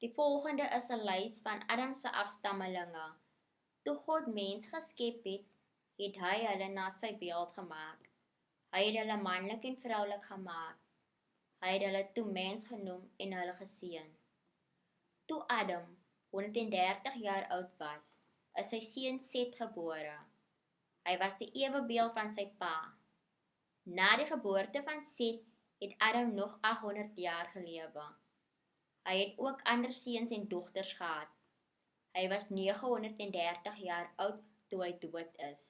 Die volgende is 'n lys van Adam se afstammelinge. Toe God mens geskep het, het hy hulle na sy beeld gemaak. Hy het hulle manlik en vroulik gemaak. Hy het hulle toe mens genoem en hulle geseën. Toe Adam 130 jaar oud was, is sy seun Set gebore. Hy was die ewebeeld van sy pa. Na die geboorte van Set het Adam nog 800 jaar gelewe. Hy het ook ander seuns en dogters gehad. Hy was 930 jaar oud toe hy dood is.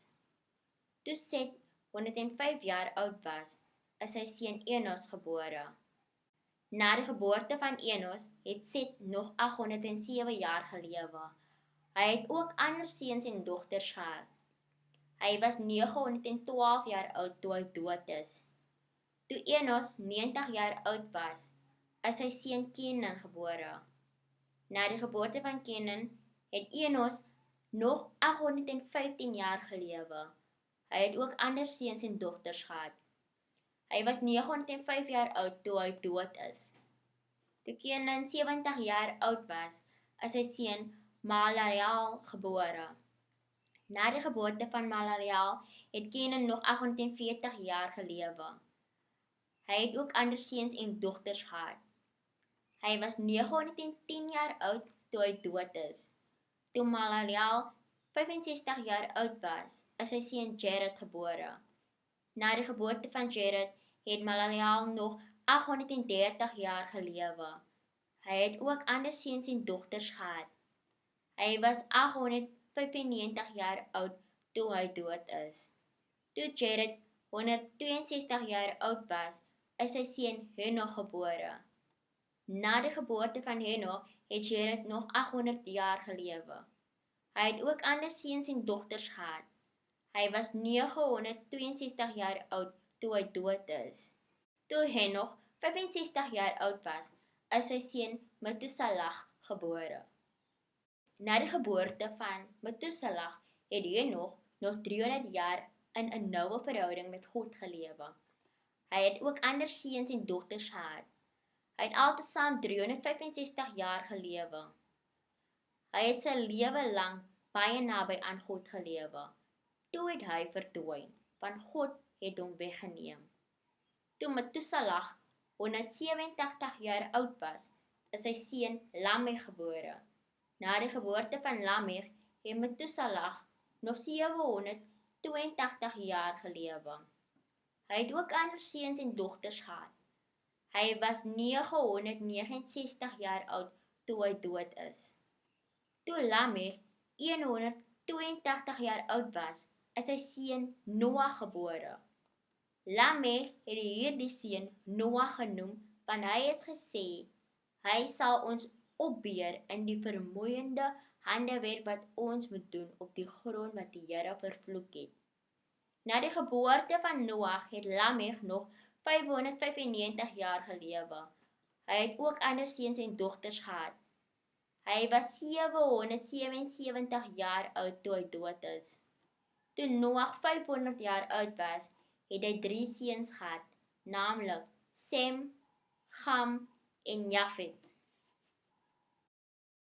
Toe Set 105 jaar oud was, is sy seun Enos gebore. Na die geboorte van Enos het Set nog 807 jaar gelewe. Hy het ook ander seuns en dogters gehad. Hy was 912 jaar oud toe hy dood is. Toe Enos 90 jaar oud was, is sy seun Kenan gebore. Na die geboorte van Kenan het Enos nog 815 jaar gelewe. Hy het ook ander seuns en dogters gehad. Hy was 905 jaar oud toe hy dood is. Toe Kenan 70 jaar oud was, is sy seun Mahalaleel gebore. Na die geboorte van Mahalaleel het Kenan nog 840 jaar gelewe. Hy het ook ander seuns en dogters gehad. Hy was 910 jaar oud toe hy dood is. Toe Mahalaleel 65 jaar oud was, is sy seun Jared gebore. Na die geboorte van Jared het Mahalaleel nog 830 jaar gelewe. Hy het ook ander seuns en dogters gehad. Hy was 895 jaar oud toe hy dood is. Toe Jared 162 jaar oud was, is sy seun Henog gebore. Na die geboorte van Henog het Jared nog 800 jaar gelewe. Hy het ook ander seuns en dogters gehad. Hy was 962 jaar oud toe hy dood is. Toe Henog 65 jaar oud was, is sy seun Methuselah gebore. Na die geboorte van Methuselah het Henog nog 300 jaar in 'n noue verhouding met God gelewe. Hy het ook ander seuns en dogters gehad. Hy het altesaam 365 jaar gelewe. Hy het sy lewe lank baie naby aan God gelewe. Toe het hy verdwyn, want God het hom weggeneem. Toe Methuselah 187 jaar oud was, is sy seun Lamech gebore. Na die geboorte van Lamech het Methuselah nog 782 jaar gelewe. Hy het ook ander seuns en dogters gehad. Hy was 969 jaar oud toe hy dood is. Toe Lamech 182 jaar oud was, is sy seun Noag gebore. Lamech het hierdie seun Noag genoem, want hy het gesê, hy sal ons opbeer in die vermoeiende handewerk wat ons moet doen op die grond wat die Here vervloek het. Na die geboorte van Noag het Lamech nog 595 jaar gelewe. Hy het ook ander seuns en dogters gehad. Hy was 777 jaar oud toe hy dood is. Toe Noag 500 jaar oud was, het hy 3 seuns gehad, naamlik Sem, Cham en Jafet.